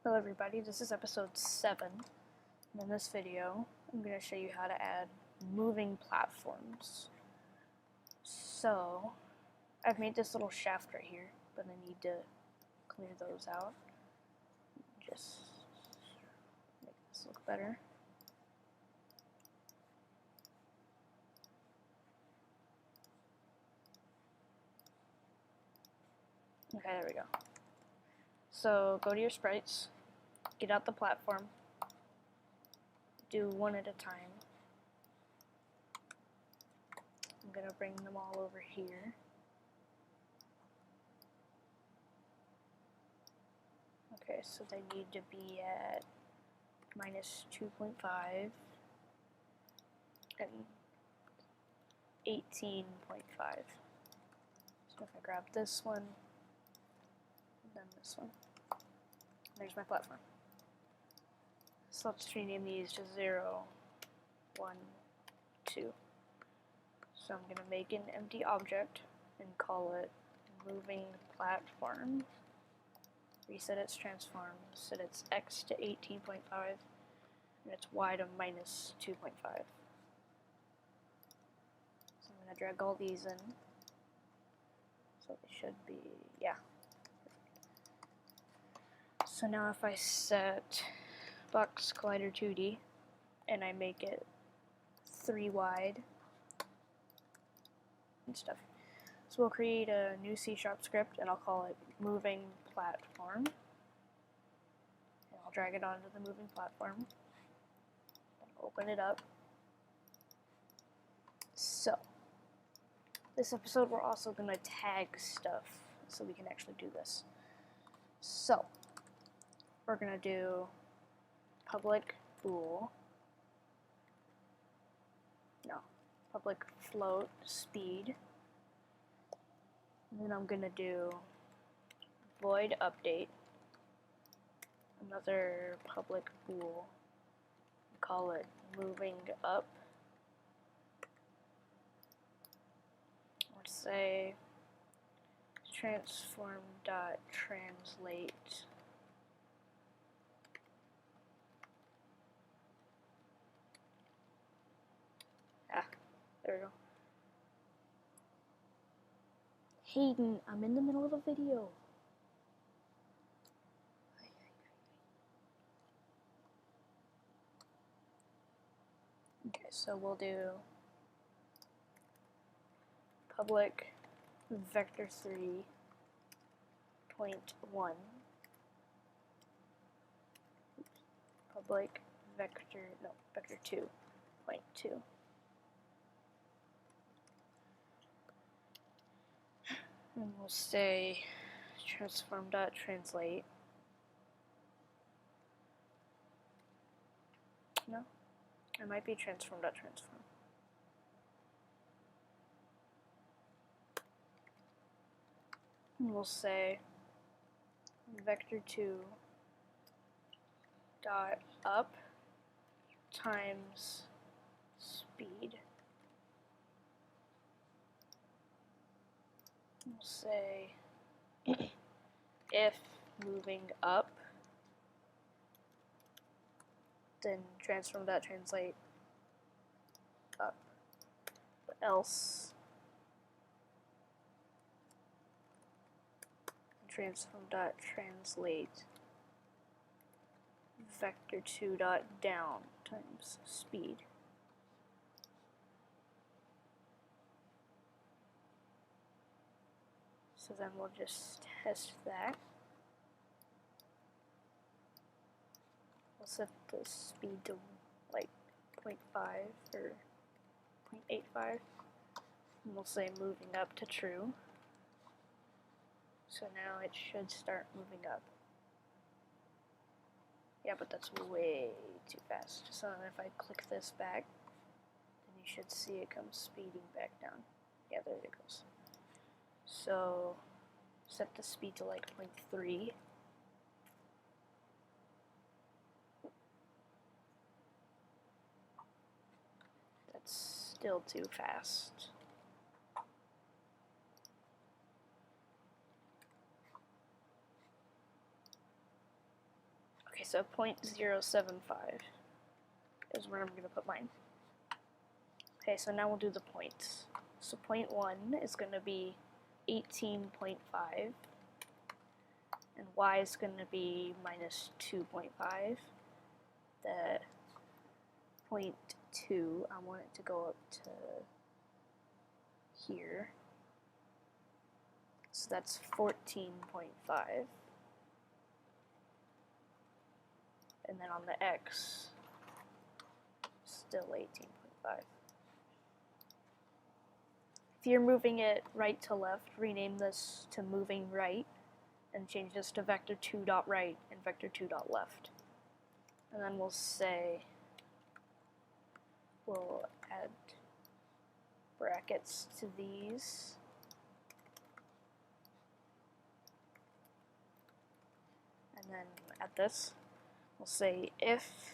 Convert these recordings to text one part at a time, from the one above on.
Hello everybody, this is episode 7, and in this video I'm going to show you how to add moving platforms. So, I've made this little shaft right here, but I need to clear those out. Just make this look better. Okay, there we go. So, go to your sprites, get out the platform, do one at a time. I'm going to bring them all over here. Okay, so they need to be at minus 2.5 and 18.5. So if I grab this one, and then this one, there's my platform. So let's rename these to 0, 1, 2. So I'm going to make an empty object and call it moving platform. Reset its transform, set its x to 18.5 and its y to minus 2.5. So I'm going to drag all these in. So they should be, yeah. So now if I set box collider 2D and I make it 3 wide and stuff. So we'll create a new C# script and I'll call it moving platform. And I'll drag it onto the moving platform. And open it up. So this episode we're also going to tag stuff so we can actually do this. So we're going to do public float speed. And then I'm going to do void update, another public bool, call it moving up. Let's say transform.translate there we go. Hayden, I'm in the middle of a video. Okay, so we'll do public vector 3.1, public vector 2.2. And we'll say transform.translate. No, it might be transform.transform. And we'll say vector 2 dot up times speed. We'll say if moving up, then transform.translate up, but else transform.translate vector 2 dot down times speed. So then we'll just test that. We'll set the speed to like 0.5 or 0.85. And we'll say moving up to true. So now it should start moving up. Yeah, but that's way too fast. So if I click this back, then you should see it come speeding back down. Yeah, there it goes. So set the speed to like 0.3. That's still too fast. so 0.075 is where I'm going to put mine. Okay, so now we'll do the points. So 0.1 is going to be 18.5, and y is going to be minus 2.5. The 0.2, I want it to go up to here. So that's 14.5. And then on the x, still 18.5. If you're moving it right to left, rename this to moving right, and change this to vector2.right and vector2.left. And then we'll say, we'll add brackets to these. And then at this, we'll say if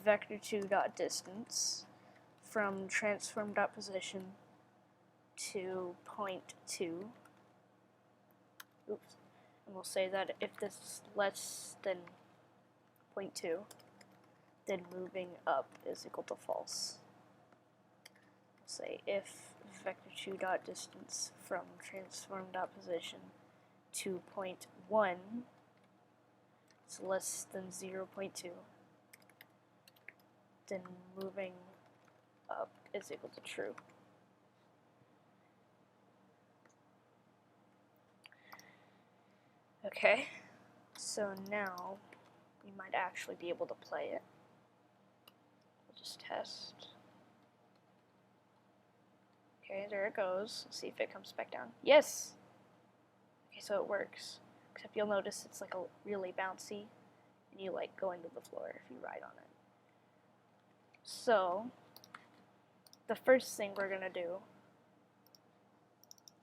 vector2.distance from transform.position to 0.2, oops, and we'll say that if this is less than 0.2, then moving up is equal to false. We'll say if vector2.distance from transform.position to 0.1 is less than 0.2, then moving up is equal to true. Okay, so now we might actually be able to play it. We'll just test. Okay, there it goes. Let's see if it comes back down. Yes! Okay, so it works. Except you'll notice it's like a really bouncy, and you like go into the floor if you ride on it. So, the first thing we're gonna do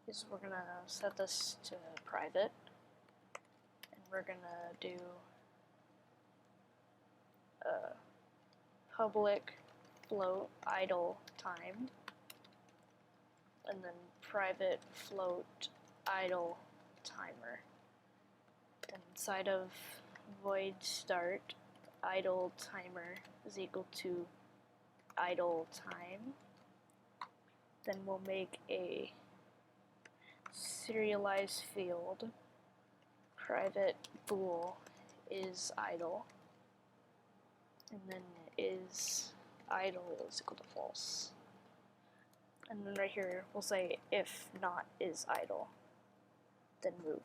is we're gonna set this to private. We're gonna do public float idle time, and then private float idle timer. Then inside of void start, idle timer is equal to idle time. Then we'll make a serialized field. Private bool is idle, and then is idle is equal to false. And then right here we'll say if not is idle, then move.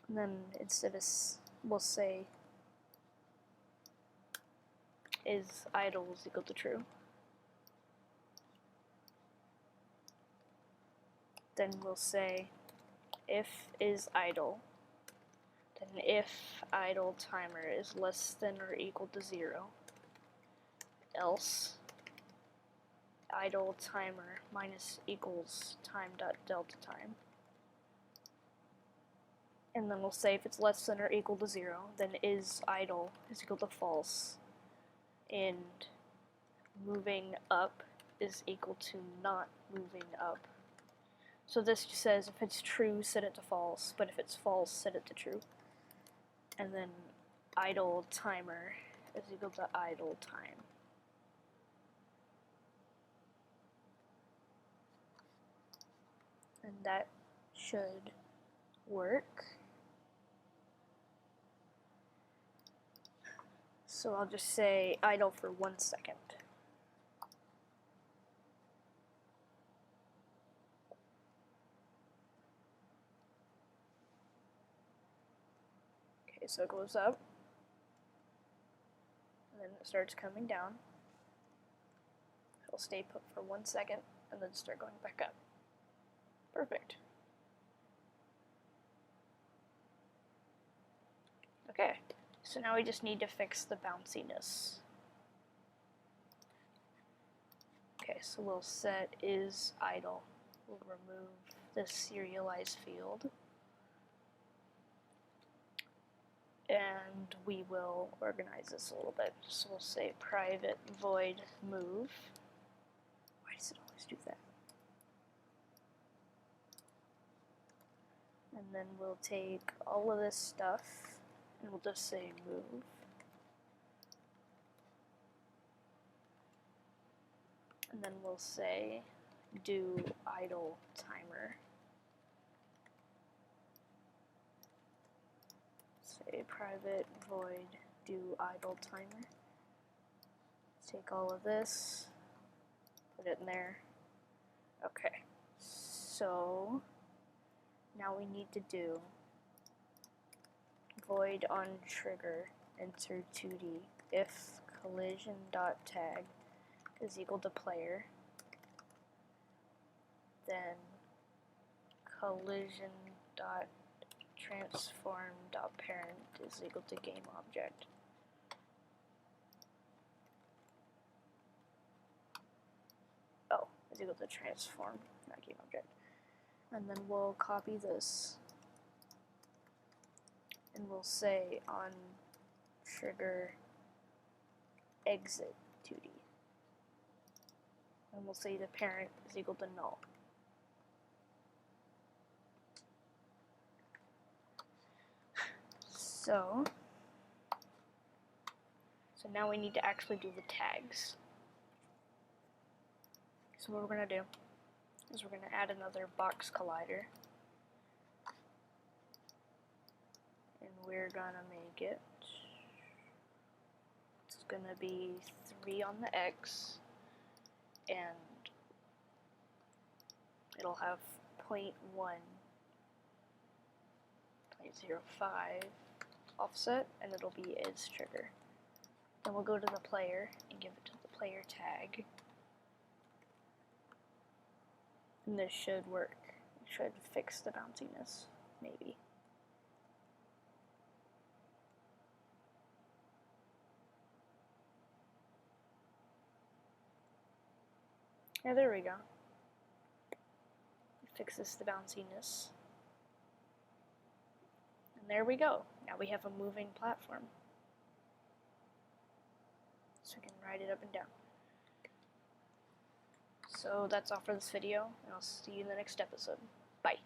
And then instead of we'll say is idle is equal to true. Then we'll say if is idle, then if idle timer is less than or equal to 0, else idle timer minus equals time dot delta time. And then we'll say if it's less than or equal to 0, then is idle is equal to false, and moving up is equal to not moving up. So this just says if it's true, set it to false, but if it's false, set it to true. And then idle timer is equal to idle time. And that should work. So I'll just say idle for 1 second. Okay, so it goes up, and then it starts coming down. It'll stay put for 1 second, and then start going back up. Perfect. Okay, so now we just need to fix the bounciness. Okay, so we'll set is idle. We'll remove this serialized field. And we will organize this a little bit. So we'll say private void move. Let's do that. And then we'll take all of this stuff and we'll just say move. And then we'll say do idle timer. Say private void do idle timer. Take all of this, put it in there. Okay, so now we need to do void on trigger enter 2D if collision.tag is equal to player, then collision.transform.parent is equal to game object. Oh, is equal to transform, not game object. And then we'll copy this and we'll say on trigger exit 2D. And we'll say the parent is equal to null. So now we need to actually do the tags. So what we're going to do is we're going to add another box collider. And we're going to make it, it's going to be 3 on the X, and it'll have 0.1, 0.05 offset, and it'll be its trigger. Then we'll go to the player and give it to the player tag. And this should work. It should fix the bounciness, maybe. Yeah, there we go. It fixes the bounciness. And there we go. Now we have a moving platform. So we can ride it up and down. So that's all for this video, and I'll see you in the next episode. Bye.